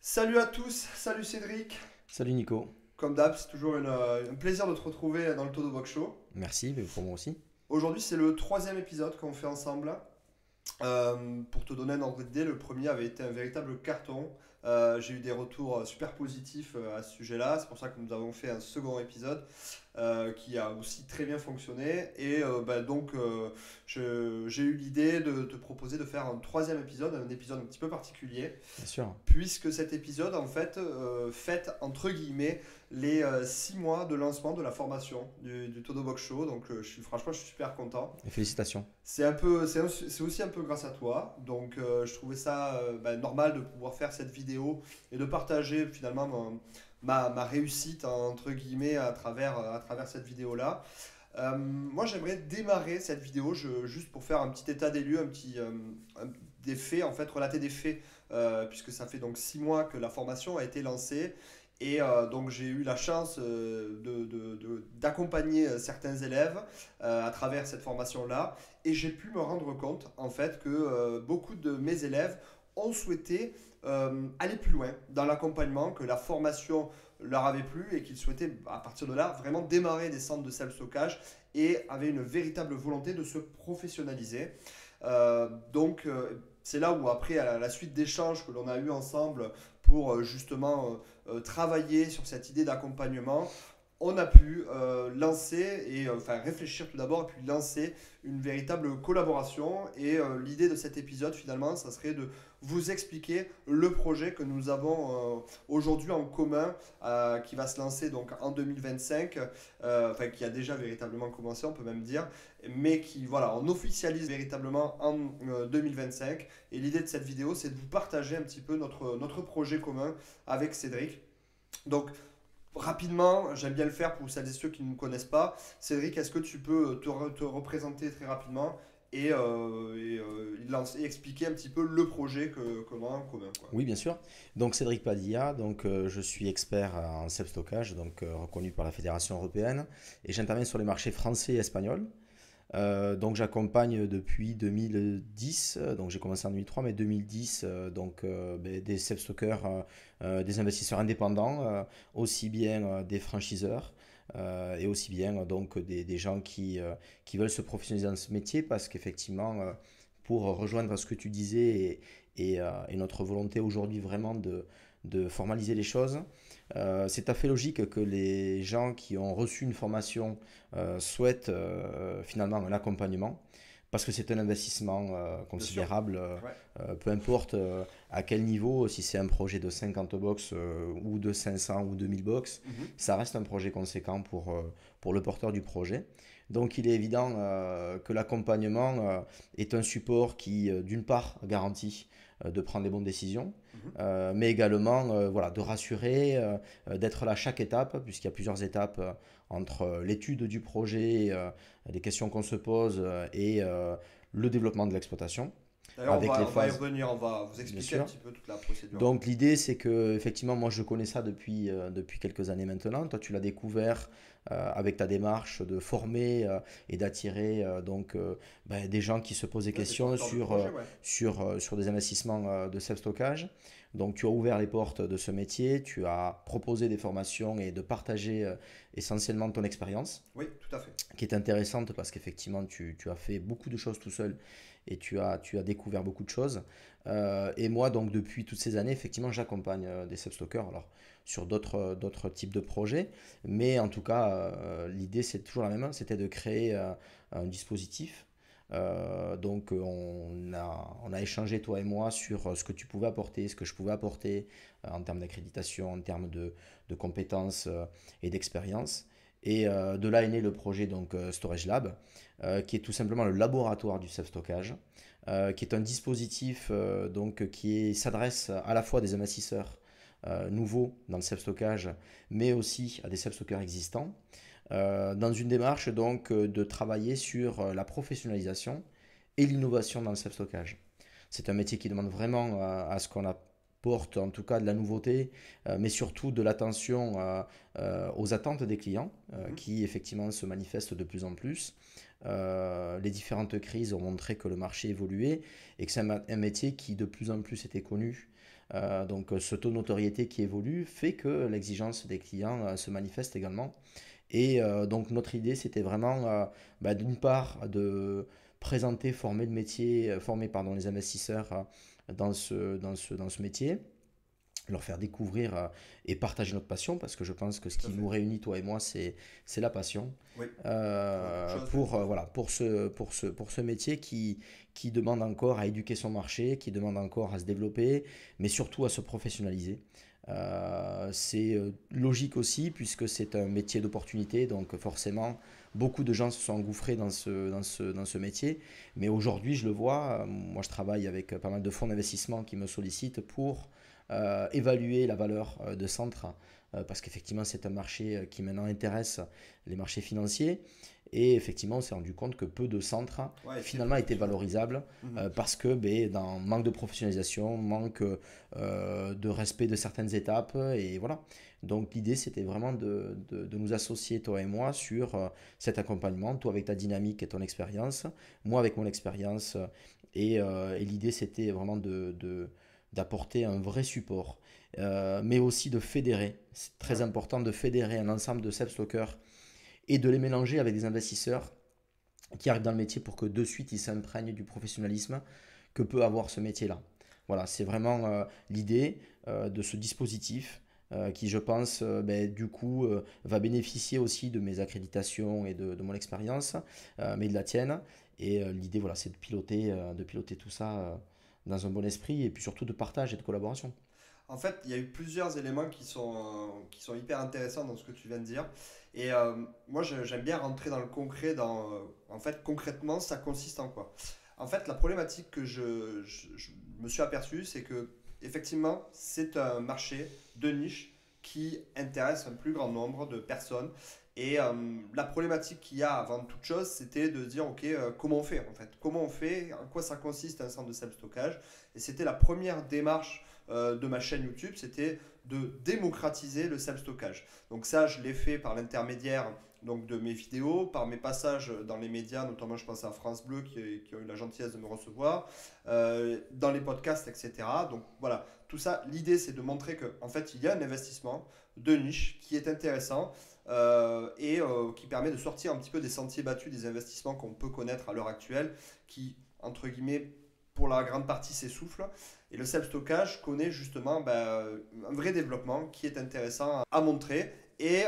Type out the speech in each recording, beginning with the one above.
Salut à tous, salut Cédric. Salut Nico, Comme d'hab, c'est toujours un plaisir de te retrouver dans le Todo Box Show. merci, mais pour moi aussi. Aujourd'hui, c'est le troisième épisode qu'on fait ensemble. Pour te donner un ordre d'idée, le premier avait été un véritable carton. J'ai eu des retours super positifs à ce sujet-là. C'est pour ça que nous avons fait un second épisode qui a aussi très bien fonctionné. Et j'ai eu l'idée de te proposer de faire un troisième épisode, un épisode un petit peu particulier, Bien sûr. puisque cet épisode, en fait, fête entre guillemets les 6 mois de lancement de la formation du Todo Box Show. Donc, franchement, je suis super content. Et félicitations. C'est aussi un peu grâce à toi. Donc, je trouvais ça normal de pouvoir faire cette vidéo et de partager finalement ma réussite, entre guillemets, à travers cette vidéo-là. Moi, j'aimerais démarrer cette vidéo juste pour faire un petit état des lieux, des faits, en fait, relater des faits, puisque ça fait donc 6 mois que la formation a été lancée. Et donc, j'ai eu la chance d'accompagner certains élèves à travers cette formation-là. Et j'ai pu me rendre compte, en fait, que beaucoup de mes élèves ont souhaité aller plus loin dans l'accompagnement, que la formation leur avait plu et qu'ils souhaitaient, à partir de là, vraiment démarrer des centres de self-stockage et avaient une véritable volonté de se professionnaliser. C'est là où, après, à la suite d'échanges que l'on a eu ensemble pour justement travailler sur cette idée d'accompagnement, on a pu lancer enfin réfléchir tout d'abord et puis lancer une véritable collaboration. Et l'idée de cet épisode, finalement, ça serait de vous expliquer le projet que nous avons aujourd'hui en commun, qui va se lancer donc en 2025, enfin qui a déjà véritablement commencé, on peut même dire, mais qui, voilà, on officialise véritablement en 2025. Et l'idée de cette vidéo, c'est de vous partager un petit peu notre projet commun avec Cédric. Donc, rapidement, j'aime bien le faire pour celles et ceux qui ne me connaissent pas. Cédric, est-ce que tu peux te représenter très rapidement et expliquer un petit peu le projet que l'on a en commun, quoi. Oui, bien sûr. Donc Cédric Padilla, je suis expert en self-stockage, reconnu par la Fédération européenne, et j'interviens sur les marchés français et espagnols. Donc j'accompagne depuis 2010, donc j'ai commencé en 2003, mais 2010, des self-stockers, des investisseurs indépendants, aussi bien des franchiseurs et aussi bien des gens qui veulent se professionnaliser dans ce métier parce qu'effectivement, pour rejoindre ce que tu disais et notre volonté aujourd'hui vraiment de formaliser les choses, c'est tout à fait logique que les gens qui ont reçu une formation souhaitent finalement un accompagnement parce que c'est un investissement Bien sûr. considérable, Ouais. peu importe à quel niveau, si c'est un projet de 50 box ou de 500 ou 2000 box, Mhm. ça reste un projet conséquent pour le porteur du projet. Donc il est évident que l'accompagnement est un support qui, d'une part, garantit de prendre les bonnes décisions, Mhm. mais également voilà, de rassurer, d'être là à chaque étape, puisqu'il y a plusieurs étapes entre l'étude du projet, les questions qu'on se pose le développement de l'exploitation, D'ailleurs, avec les on va y phases, revenir, on va vous bien expliquer un sûr. petit peu toute la procédure. Donc l'idée c'est que effectivement moi je connais ça depuis quelques années maintenant. Toi tu l'as découvert avec ta démarche de former et d'attirer des gens qui se posent des Ouais, des questions porteurs de projet, ouais. sur des investissements de self-stockage. Donc tu as ouvert les portes de ce métier, tu as proposé des formations et de partager essentiellement ton expérience Oui, tout à fait. qui est intéressante parce qu'effectivement, tu as fait beaucoup de choses tout seul et tu as découvert beaucoup de choses. Et moi, donc, depuis toutes ces années, effectivement, j'accompagne des self-stockers alors, sur d'autres types de projets. Mais en tout cas, l'idée, c'est toujours la même, hein, c'était de créer un dispositif. On a échangé, toi et moi, sur ce que tu pouvais apporter, ce que je pouvais apporter en termes d'accréditation, en termes de compétences et d'expérience. Et de là est né le projet Storage Lab, qui est tout simplement le laboratoire du self-stockage, qui est un dispositif qui s'adresse à la fois à des investisseurs nouveaux dans le self-stockage, mais aussi à des self-stockers existants, dans une démarche de travailler sur la professionnalisation et l'innovation dans le self-stockage. C'est un métier qui demande vraiment à ce qu'on apporte en tout cas de la nouveauté, mais surtout de l'attention aux attentes des clients, Mhm. qui effectivement se manifestent de plus en plus. Les différentes crises ont montré que le marché évoluait et que c'est un métier qui de plus en plus était connu Donc ce taux de notoriété qui évolue fait que l'exigence des clients se manifeste également. Et donc notre idée, c'était vraiment d'une part de présenter, former le métier, former pardon, les investisseurs dans ce métier, leur faire découvrir et partager notre passion, parce que je pense que ce Tout à qui nous fait. réunit, toi et moi, c'est la passion. Oui, pour beaucoup de choses, oui. Voilà, pour ce métier qui demande encore à éduquer son marché, qui demande encore à se développer, mais surtout à se professionnaliser. C'est logique aussi, puisque c'est un métier d'opportunité, donc forcément, beaucoup de gens se sont engouffrés dans ce métier. Mais aujourd'hui, je le vois, moi je travaille avec pas mal de fonds d'investissement qui me sollicitent pour évaluer la valeur de Centre, parce qu'effectivement c'est un marché qui maintenant intéresse les marchés financiers. Et effectivement, on s'est rendu compte que peu de centres Ouais, et finalement étaient effectivement. valorisables Mhm. parce que dans manque de professionnalisation, manque de respect de certaines étapes. Et voilà. Donc l'idée, c'était vraiment de nous associer, toi et moi, sur cet accompagnement, toi avec ta dynamique et ton expérience, moi avec mon expérience. Et l'idée, c'était vraiment d'apporter un vrai support, mais aussi de fédérer. C'est très Ouais. important de fédérer un ensemble de self-stockers et de les mélanger avec des investisseurs qui arrivent dans le métier pour que de suite ils s'imprègnent du professionnalisme que peut avoir ce métier-là. Voilà, c'est vraiment l'idée de ce dispositif qui, je pense, du coup, va bénéficier aussi de mes accréditations et de mon expérience, mais de la tienne. Et l'idée, voilà, c'est de piloter tout ça dans un bon esprit et puis surtout de partage et de collaboration. En fait, il y a eu plusieurs éléments qui sont hyper intéressants dans ce que tu viens de dire. Et moi, j'aime bien rentrer dans le concret, en fait, concrètement, ça consiste en quoi? En fait, la problématique que je me suis aperçu, c'est que, effectivement, c'est un marché de niche qui intéresse un plus grand nombre de personnes. Et la problématique qu'il y a avant toute chose, c'était de dire, OK, comment on fait en fait? Comment on fait? En quoi ça consiste un centre de self-stockage? Et c'était la première démarche de ma chaîne YouTube, c'était de démocratiser le self-stockage. Donc ça, je l'ai fait par l'intermédiaire donc de mes vidéos, par mes passages dans les médias, notamment je pense à France Bleu qui ont eu la gentillesse de me recevoir, dans les podcasts, etc. Donc voilà, tout ça, l'idée c'est de montrer qu'en en fait il y a un investissement de niche qui est intéressant et qui permet de sortir un petit peu des sentiers battus des investissements qu'on peut connaître à l'heure actuelle, qui, entre guillemets, pour la grande partie s'essoufflent. Et le self-stockage connaît justement un vrai développement qui est intéressant à montrer. Et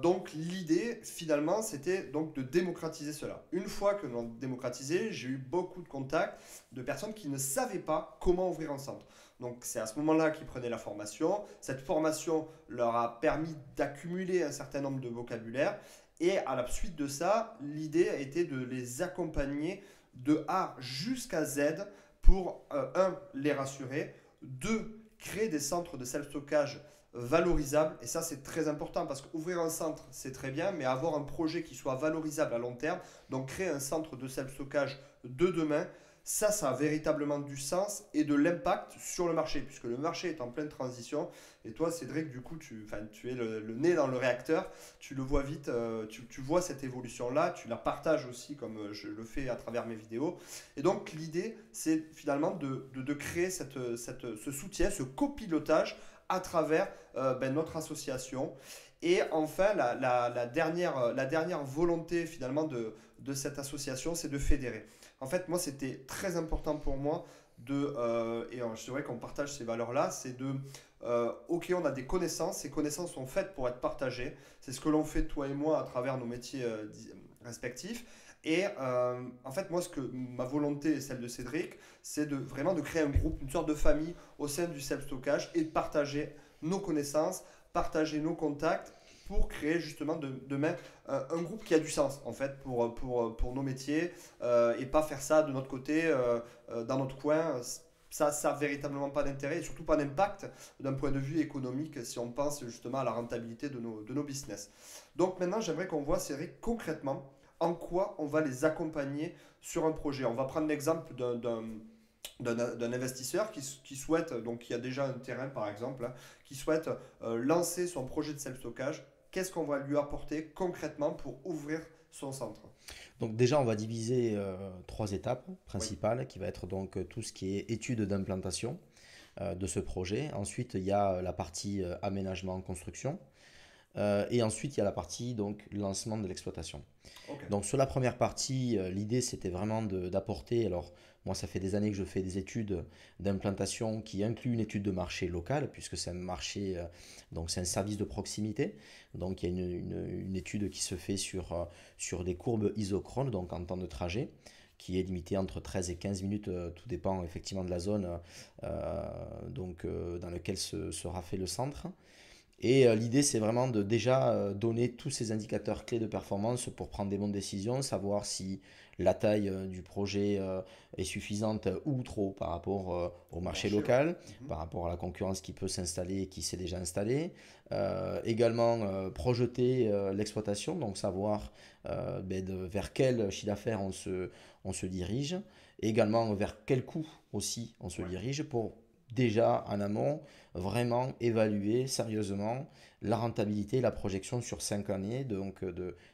donc l'idée finalement c'était donc de démocratiser cela. Une fois que l'on a démocratisé, j'ai eu beaucoup de contacts de personnes qui ne savaient pas comment ouvrir un centre. Donc c'est à ce moment-là qu'ils prenaient la formation. Cette formation leur a permis d'accumuler un certain nombre de vocabulaire. Et à la suite de ça, l'idée a été de les accompagner de A jusqu'à Z pour, un, les rassurer, deux, créer des centres de self-stockage valorisables. Et ça, c'est très important parce qu'ouvrir un centre, c'est très bien, mais avoir un projet qui soit valorisable à long terme, donc créer un centre de self-stockage de demain, ça a véritablement du sens et de l'impact sur le marché, puisque le marché est en pleine transition. Et toi, Cédric, du coup, tu es le nez dans le réacteur, tu le vois vite, tu vois cette évolution-là, tu la partages aussi comme je le fais à travers mes vidéos. Et donc, l'idée, c'est finalement de créer ce soutien, ce copilotage à travers notre association. Et enfin, la dernière volonté finalement de cette association, c'est de fédérer. En fait, moi, c'était très important pour moi et c'est vrai qu'on partage ces valeurs-là, c'est ok, on a des connaissances, ces connaissances sont faites pour être partagées. C'est ce que l'on fait, toi et moi, à travers nos métiers respectifs. Et en fait, moi, ma volonté et celle de Cédric, c'est vraiment de créer un groupe, une sorte de famille au sein du self-stockage et de partager nos connaissances, partager nos contacts pour créer justement demain un groupe qui a du sens en fait pour nos métiers et pas faire ça de notre côté, dans notre coin. Ça n'a véritablement pas d'intérêt et surtout pas d'impact d'un point de vue économique si on pense justement à la rentabilité de nos business. Donc maintenant, j'aimerais qu'on voit, Cédric, concrètement en quoi on va les accompagner sur un projet. On va prendre l'exemple d'un investisseur qui souhaite, donc qui a déjà un terrain par exemple, hein, qui souhaite lancer son projet de self-stockage. Qu'est-ce qu'on va lui apporter concrètement pour ouvrir son centre? Donc déjà, on va diviser trois étapes Oui, principales, qui va être donc tout ce qui est étude d'implantation. de ce projet. Ensuite, il y a la partie aménagement, construction. Et ensuite, il y a la partie donc lancement de l'exploitation. Ok. Donc sur la première partie, l'idée c'était vraiment d'apporter, alors moi ça fait des années que je fais des études d'implantation qui incluent une étude de marché local, puisque c'est un marché, donc c'est un service de proximité. Donc il y a une étude qui se fait sur des courbes isochrones, donc en temps de trajet, qui est limité entre 13 et 15 minutes, tout dépend effectivement de la zone dans laquelle sera fait le centre. Et l'idée, c'est vraiment de déjà donner tous ces indicateurs clés de performance pour prendre des bonnes décisions, savoir si la taille du projet est suffisante ou trop par rapport au Au marché marché, ouais. local, Mhm. par rapport à la concurrence qui peut s'installer et qui s'est déjà installée. Également, projeter l'exploitation, donc savoir vers quel chiffre d'affaires on se dirige. Et également, vers quel coût aussi on se Ouais. dirige pour déjà en amont vraiment évaluer sérieusement la rentabilité et la projection sur 5 années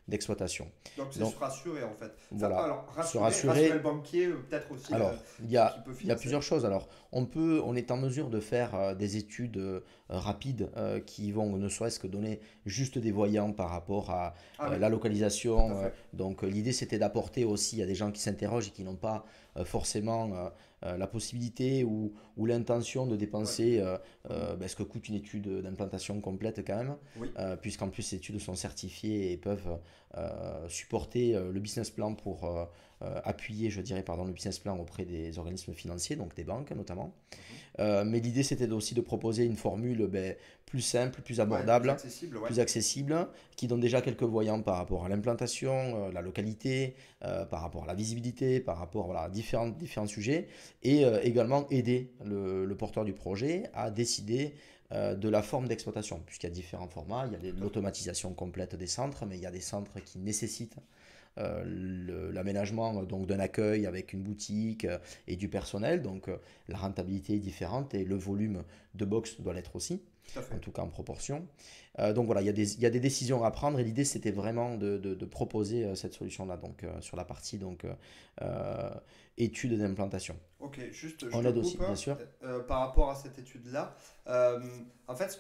d'exploitation. Donc c'est Donc se rassurer en fait. Ça, voilà, alors se rassurer le rassurer. banquier, peut-être aussi Alors, qui peut il y a financer. plusieurs choses. Alors, on est en mesure de faire des études rapides qui vont ne serait-ce que donner juste des voyants par rapport à Ah oui, la tout à localisation. fait. Donc, l'idée, c'était d'apporter aussi à des gens qui s'interrogent et qui n'ont pas forcément la possibilité ou l'intention de Ouais. dépenser Mhm. ce que coûte une étude d'implantation complète quand même, Oui, puisqu'en plus, ces études sont certifiées et peuvent supporter le business plan pour appuyer, je dirais, pardon, le business plan auprès des organismes financiers, donc des banques notamment. mhm. Mais l'idée, c'était aussi de proposer une formule plus simple, plus Ouais, plus abordable, accessible, ouais. plus accessible, qui donne déjà quelques voyants par rapport à l'implantation, la localité, par rapport à la visibilité, par rapport voilà, à différents sujets, et également aider le porteur du projet à décider de la forme d'exploitation, puisqu'il y a différents formats. Il y a Tout à fait. l'automatisation complète des centres, mais il y a des centres qui nécessitent l'aménagement donc d'un accueil avec une boutique et du personnel. Donc la rentabilité est différente et le volume de box doit l'être aussi, Tout à en fait. tout cas en proportion. Donc voilà, il y a des décisions à prendre et l'idée c'était vraiment de proposer cette solution-là, donc sur la partie euh, étude d'implantation. Ok, juste je On te aide aussi, coupe bien hein, sûr. par rapport à cette étude-là. Euh, en fait, ce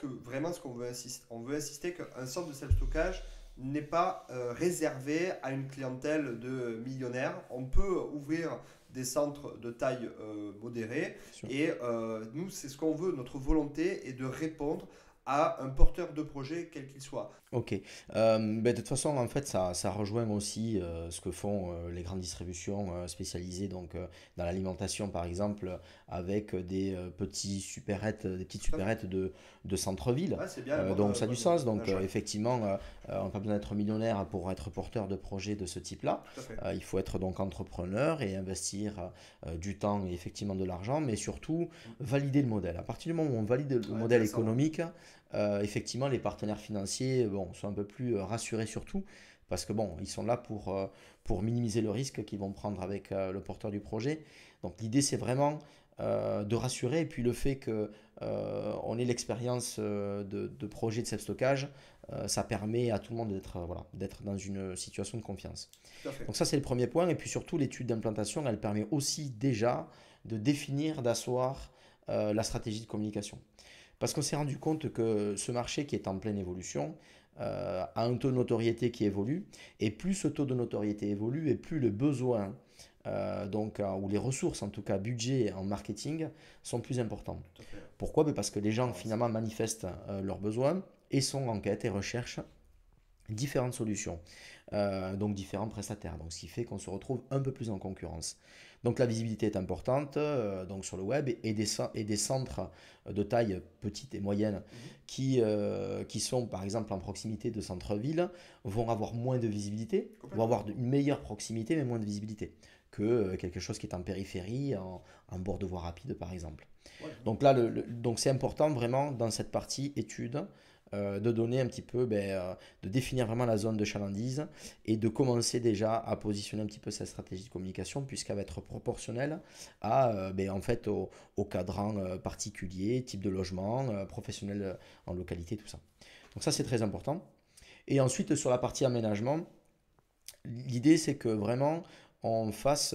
qu'on veut insister, on veut insister qu'un centre de self-stockage n'est pas réservé à une clientèle de millionnaires. On peut ouvrir des centres de taille modérée Bien sûr. et nous, c'est ce qu'on veut. Notre volonté est de répondre à un porteur de projet, quel qu'il soit. Ok. De toute façon, en fait, ça rejoint aussi ce que font les grandes distributions spécialisées donc, dans l'alimentation, par exemple, avec des petites Tout à fait. supérettes de centre-ville. Ouais, c'est bien Donc, ça a du sens. un Donc, choix. effectivement, on n'a pas besoin d'être millionnaire pour être porteur de projets de ce type-là. Tout à fait. Il faut être donc entrepreneur et investir du temps et effectivement de l'argent, mais surtout valider le modèle. À partir du moment où on valide le Ouais, modèle intéressant, ouais. économique, effectivement, les partenaires financiers sont un peu plus rassurés surtout, parce que bon, ils sont là pour minimiser le risque qu'ils vont prendre avec le porteur du projet. Donc l'idée, c'est vraiment de rassurer, et puis le fait que on ait l'expérience de projet de self-stockage, ça permet à tout le monde d'être dans une situation de confiance. Tout à fait. Donc ça, c'est le premier point, et puis surtout, l'étude d'implantation, elle permet aussi déjà de définir, d'asseoir la stratégie de communication. Parce qu'on s'est rendu compte que ce marché qui est en pleine évolution a un taux de notoriété qui évolue, et plus ce taux de notoriété évolue, et plus le besoin, ou les ressources, en tout cas budget en marketing, sont plus importants. Tout à fait. Pourquoi? Parce que les gens Alors, finalement manifestent leurs besoins et sont en quête et recherchent différentes solutions, donc différents prestataires, donc ce qui fait qu'on se retrouve un peu plus en concurrence. Donc la visibilité est importante donc sur le web et des centres de taille petite et moyenne mhm, qui sont par exemple en proximité de centre-ville vont avoir moins de visibilité, vont complètement. avoir une meilleure proximité mais moins de visibilité que quelque chose qui est en périphérie, en bord de voie rapide par exemple. Ouais, Donc là, donc c'est important vraiment dans cette partie étude de donner un petit peu, de définir vraiment la zone de chalandise et de commencer déjà à positionner un petit peu sa stratégie de communication puisqu'elle va être proportionnelle en fait, au cadran particulier, type de logement, professionnel en localité, tout ça. Donc ça, c'est très important. Et ensuite, sur la partie aménagement, l'idée, c'est que vraiment, on fasse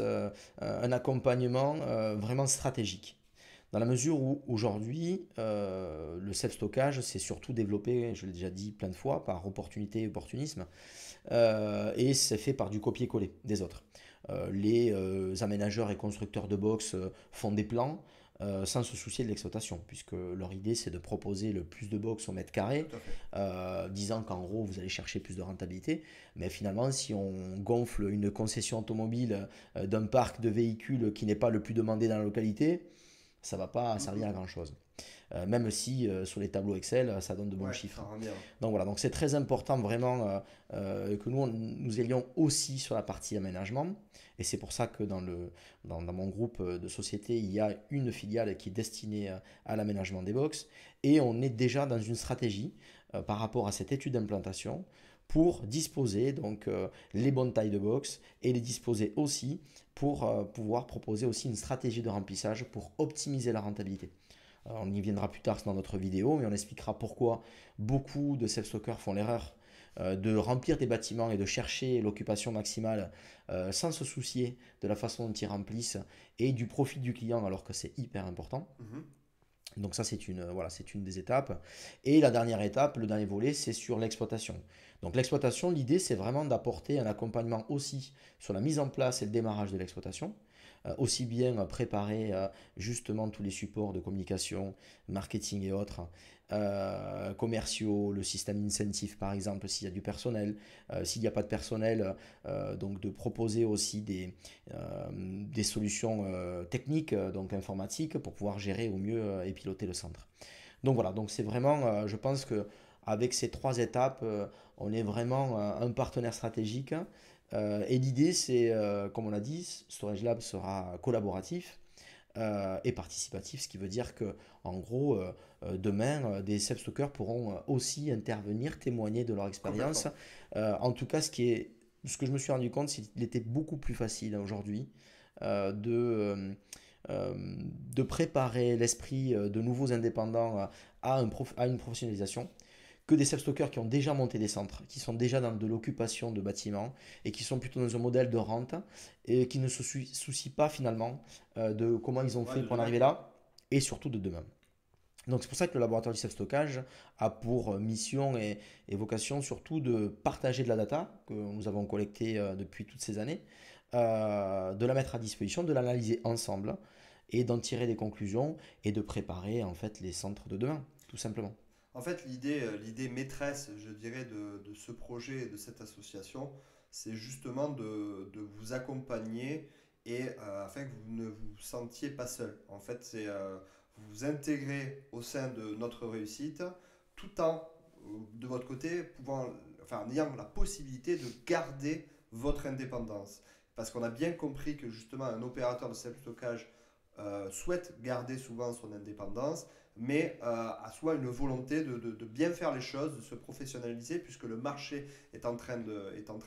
un accompagnement vraiment stratégique. Dans la mesure où aujourd'hui, le self-stockage s'est surtout développé, je l'ai déjà dit plein de fois, par opportunité et opportunisme, et c'est fait par du copier-coller des autres. Les aménageurs et constructeurs de box font des plans sans se soucier de l'exploitation, puisque leur idée c'est de proposer le plus de box au mètre carré, Tout à fait. disant qu'en gros vous allez chercher plus de rentabilité. Mais finalement, si on gonfle une concession automobile d'un parc de véhicules qui n'est pas le plus demandé dans la localité, ça ne va pas servir à Mhm. grand chose. Même si sur les tableaux Excel, ça donne de bons Ouais, ça chiffres. rend bien. Donc voilà, donc c'est très important vraiment que nous, nous ayons aussi sur la partie aménagement. Et c'est pour ça que dans mon groupe de société, il y a une filiale qui est destinée à l'aménagement des box. Et on est déjà dans une stratégie par rapport à cette étude d'implantation pour disposer donc les bonnes tailles de box et les disposer aussi pour pouvoir proposer aussi une stratégie de remplissage pour optimiser la rentabilité. On y viendra plus tard dans notre vidéo, mais on expliquera pourquoi beaucoup de self-stockers font l'erreur de remplir des bâtiments et de chercher l'occupation maximale sans se soucier de la façon dont ils remplissent et du profit du client alors que c'est hyper important. Mhm. Donc ça, c'est une des étapes. Et la dernière étape, le dernier volet, c'est sur l'exploitation. Donc l'exploitation, l'idée, c'est vraiment d'apporter un accompagnement aussi sur la mise en place et le démarrage de l'exploitation, aussi bien préparer justement tous les supports de communication, marketing et autres, commerciaux, le système d'incentive par exemple s'il y a du personnel, s'il n'y a pas de personnel, donc de proposer aussi des solutions techniques, donc informatiques, pour pouvoir gérer au mieux et piloter le centre. Donc voilà, donc c'est vraiment, je pense que avec ces trois étapes, on est vraiment un partenaire stratégique. Et l'idée, c'est, comme on l'a dit, Storage Lab sera collaboratif et participatif, ce qui veut dire que, en gros, demain, des self-stockers pourront aussi intervenir, témoigner de leur expérience. Complètement. Ce que je me suis rendu compte, c'est qu'il était beaucoup plus facile aujourd'hui euh, de, euh, euh, de préparer l'esprit de nouveaux indépendants à une professionnalisation que des self-stockers qui ont déjà monté des centres, qui sont déjà dans de l'occupation de bâtiments et qui sont plutôt dans un modèle de rente et qui ne se soucient pas finalement de comment ils ont Ouais, fait de pour en demain, arriver quoi. là et surtout de demain. Donc c'est pour ça que le laboratoire du self-stockage a pour mission et vocation surtout de partager de la data que nous avons collectée depuis toutes ces années, de la mettre à disposition, de l'analyser ensemble et d'en tirer des conclusions et de préparer en fait les centres de demain, tout simplement. En fait, l'idée maîtresse, je dirais, de ce projet et de cette association, c'est justement de vous accompagner et afin que vous ne vous sentiez pas seul. En fait, c'est vous intégrer au sein de notre réussite tout en, de votre côté, enfin, en ayant la possibilité de garder votre indépendance. Parce qu'on a bien compris que justement un opérateur de self-stockage souhaite garder souvent son indépendance, mais a soit une volonté de bien faire les choses, de se professionnaliser, puisque le marché est en train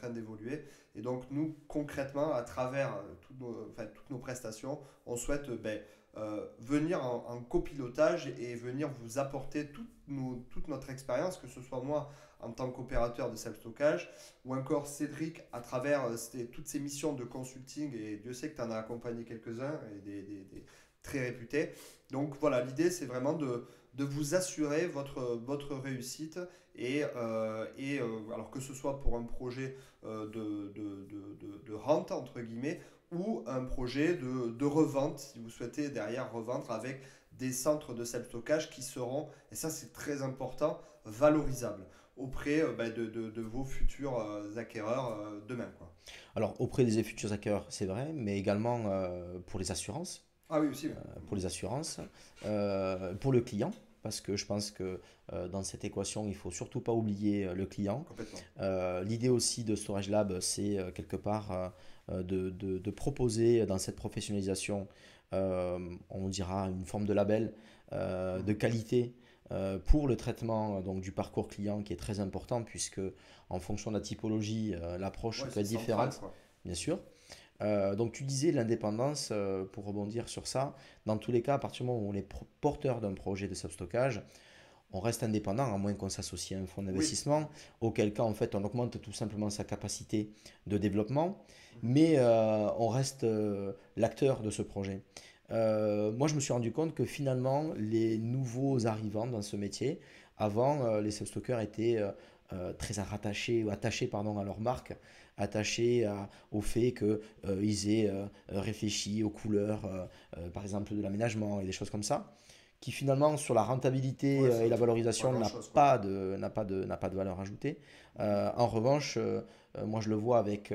d'évoluer. Et donc nous, concrètement, à travers toutes nos prestations, on souhaite venir en copilotage et venir vous apporter toute notre expérience, que ce soit moi en tant qu'opérateur de self-stockage, ou encore Cédric à travers toutes ces missions de consulting, et Dieu sait que tu en as accompagné quelques-uns, et des très réputés. Donc voilà, l'idée c'est vraiment de vous assurer votre réussite alors que ce soit pour un projet de rente entre guillemets ou un projet de revente si vous souhaitez derrière revendre avec des centres de self-stockage qui seront, et ça c'est très important, valorisables auprès de vos futurs acquéreurs demain, quoi. Alors auprès des futurs hackers, c'est vrai, mais également pour les assurances. Ah oui aussi, oui. Pour les assurances, pour le client, parce que je pense que dans cette équation, il faut surtout pas oublier le client. Complètement. L'idée aussi de Storage Lab, c'est quelque part de proposer dans cette professionnalisation, on dira une forme de label de Mhm. qualité pour le traitement donc, du parcours client qui est très important puisque en fonction de la typologie, l'approche Ouais, peut c'est être central, différente, quoi. bien sûr. Donc tu disais l'indépendance, pour rebondir sur ça, dans tous les cas, à partir du moment où on est porteur d'un projet de substockage, on reste indépendant à moins qu'on s'associe à un fonds Oui. d'investissement, auquel cas en fait on augmente tout simplement sa capacité de développement, Mhm. mais on reste l'acteur de ce projet. moi je me suis rendu compte que finalement les nouveaux arrivants dans ce métier, avant les self-stockers étaient très rattachés, attachés pardon, à leur marque, attachés au fait qu'ils aient réfléchi aux couleurs, par exemple de l'aménagement et des choses comme ça, qui finalement sur la rentabilité Ouais, et la pas valorisation grand-chose, quoi. n'a pas de valeur ajoutée. En revanche, moi je le vois avec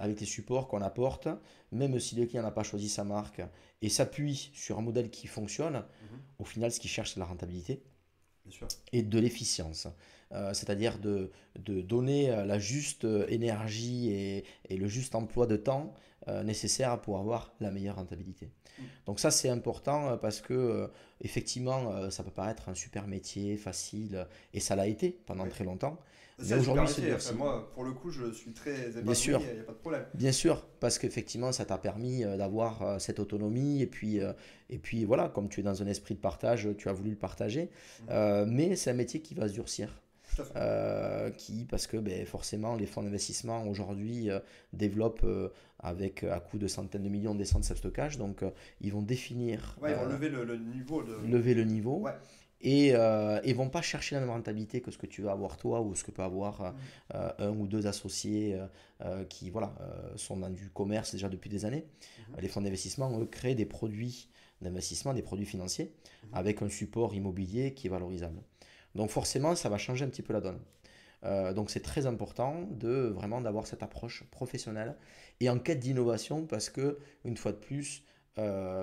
les supports qu'on apporte, même si le client n'a pas choisi sa marque et s'appuie sur un modèle qui fonctionne, Mhm. au final ce qu'il cherche c'est de la rentabilité Bien sûr. et de l'efficience. C'est-à-dire de donner la juste énergie et le juste emploi de temps nécessaire pour avoir la meilleure rentabilité. Mm. Donc ça c'est important parce que effectivement ça peut paraître un super métier facile et ça l'a été pendant Oui. très longtemps, C'est mais un super aujourd'hui c'est métier. Enfin, durci. moi, pour le coup, je suis très Bien épanoui, sûr, il n'y a pas de problème. bien sûr, parce qu'effectivement ça t'a permis d'avoir cette autonomie et puis voilà, comme tu es dans un esprit de partage, tu as voulu le partager. Mhm. Mais c'est un métier qui va se durcir. Tout à fait. Parce que ben, forcément les fonds d'investissement aujourd'hui développent avec à coût de centaines de millions des centres de stockage, donc ils vont définir, Ouais, ils vont lever le niveau de. lever le niveau Ouais. et vont pas chercher la même rentabilité que ce que tu vas avoir toi ou ce que peut avoir Mhm. un ou deux associés qui voilà, sont dans du commerce déjà depuis des années. Mhm. Les fonds d'investissement, eux, créent des produits d'investissement, des produits financiers Mhm. avec un support immobilier qui est valorisable. Donc forcément, ça va changer un petit peu la donne. Donc c'est très important de vraiment d'avoir cette approche professionnelle et en quête d'innovation parce que une fois de plus,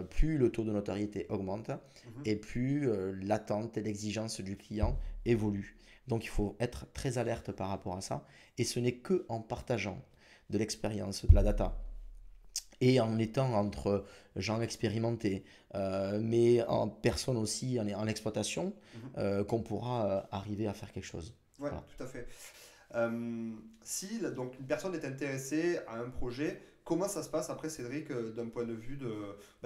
plus le taux de notoriété augmente Mhm. et plus l'attente et l'exigence du client évolue. Donc il faut être très alerte par rapport à ça et ce n'est que en partageant de l'expérience, de la data et en étant entre gens expérimentés, mais en personne aussi en exploitation, Mhm. qu'on pourra arriver à faire quelque chose. Ouais, Voilà. tout à fait. Si donc une personne est intéressée à un projet, comment ça se passe après, Cédric, d'un point de vue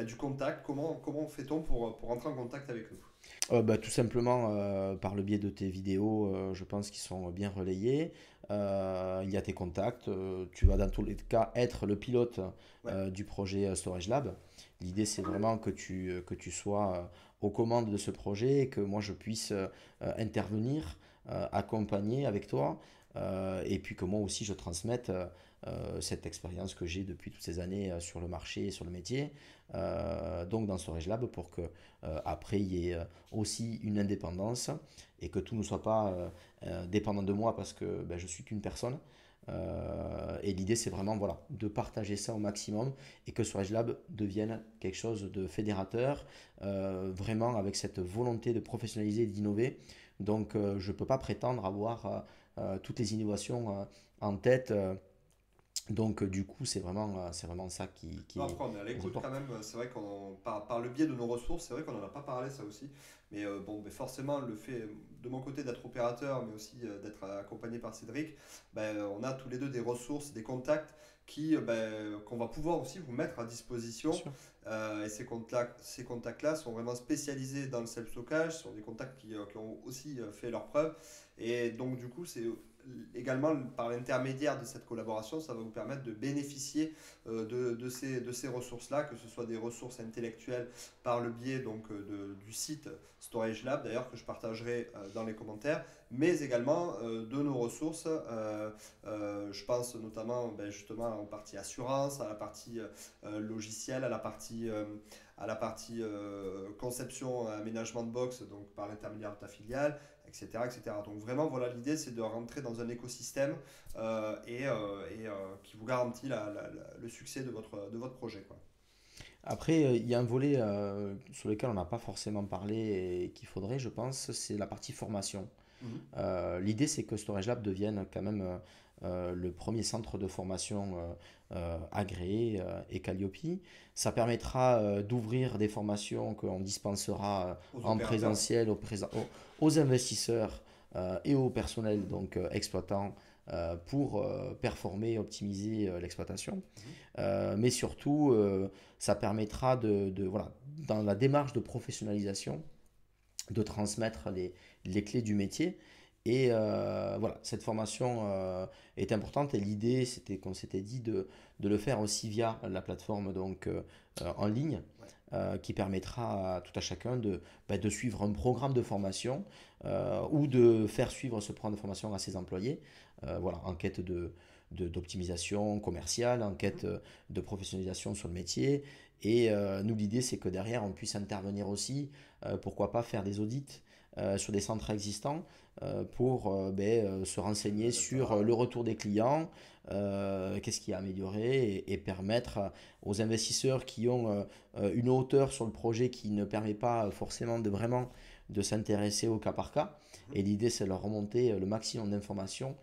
du contact? Comment fait-on pour entrer en contact avec nous? Tout simplement par le biais de tes vidéos, je pense qu'ils sont bien relayées. Il y a tes contacts. Tu vas dans tous les cas être le pilote Ouais. du projet Storage Lab. L'idée, c'est vraiment que tu sois aux commandes de ce projet et que moi, je puisse intervenir, accompagner avec toi. Et puis que moi aussi, je transmette cette expérience que j'ai depuis toutes ces années sur le marché et sur le métier. Donc dans Storage Lab pour que après il y ait aussi une indépendance et que tout ne soit pas dépendant de moi parce que ben, je suis qu'une personne. Et l'idée c'est vraiment voilà, de partager ça au maximum et que Storage Lab devienne quelque chose de fédérateur, vraiment avec cette volonté de professionnaliser et d'innover. Donc je ne peux pas prétendre avoir toutes les innovations en tête. Donc du coup c'est vraiment ça Non, qui après, on est à nous l'écoute quand importe. même. C'est vrai par le biais de nos ressources, c'est vrai qu'on n'en a pas parlé, ça aussi. Mais bon, mais forcément, le fait de mon côté d'être opérateur, mais aussi d'être accompagné par Cédric, on a tous les deux des ressources, des contacts qu'on va pouvoir aussi vous mettre à Bien disposition. sûr. Et ces contacts-là sont vraiment spécialisés dans le self-stockage, sont des contacts qui ont aussi fait leurs preuves. Et donc, du coup, c'est également par l'intermédiaire de cette collaboration, ça va vous permettre de bénéficier de ces ressources-là, que ce soit des ressources intellectuelles par le biais du site Storage Lab, d'ailleurs que je partagerai dans les commentaires, mais également de nos ressources. Je pense notamment justement en partie assurance, à la partie logicielle, à la partie conception, aménagement de box, donc par l'intermédiaire de ta filiale, etc., etc. Donc vraiment, voilà, l'idée c'est de rentrer dans un écosystème qui vous garantit le succès de votre projet, quoi. Après, il y a un volet sur lequel on n'a pas forcément parlé et qu'il faudrait, je pense, c'est la partie formation. Mhm. L'idée, c'est que Storage Lab devienne quand même le premier centre de formation agréé et Calliope. Ça permettra d'ouvrir des formations qu'on dispensera Aux en opérateurs. présentiel aux investisseurs et au personnel donc exploitant pour performer, optimiser l'exploitation. Mhm. Mais surtout, ça permettra voilà, dans la démarche de professionnalisation, de transmettre les clés du métier. Et voilà, cette formation est importante et l'idée, c'était qu'on s'était dit de le faire aussi via la plateforme donc, en ligne. Ouais. qui permettra à tout à chacun de suivre un programme de formation ou de faire suivre ce programme de formation à ses employés, voilà, en quête d'optimisation commerciale, en quête de professionnalisation sur le métier. Et nous, l'idée, c'est que derrière, on puisse intervenir aussi, pourquoi pas faire des audits sur des centres existants pour se renseigner sur Exactement. le retour des clients, qu'est-ce qui a amélioré et permettre aux investisseurs qui ont une hauteur sur le projet qui ne permet pas forcément de vraiment de s'intéresser au cas par cas. Mhm. Et l'idée, c'est de leur remonter le maximum d'informations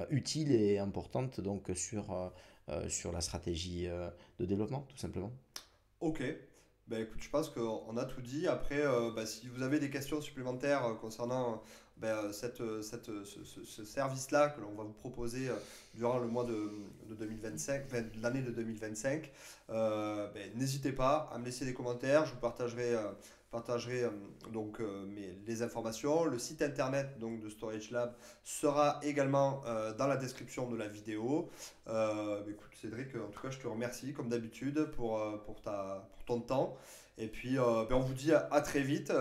utiles et importantes donc sur la stratégie de développement, tout simplement. Ok. Ben, écoute, je pense qu'on a tout dit. Après, si vous avez des questions supplémentaires concernant ce service-là que l'on va vous proposer durant le mois de 2025, enfin, de l'année de 2025, n'hésitez pas à me laisser des commentaires. Je vous partagerai les informations. Le site internet donc, de Storage Lab sera également dans la description de la vidéo. Écoute, Cédric, en tout cas, je te remercie comme d'habitude pour ton temps. Et puis, on vous dit à très vite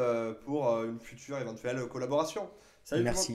pour une future éventuelle collaboration. Salut tout le monde! Merci.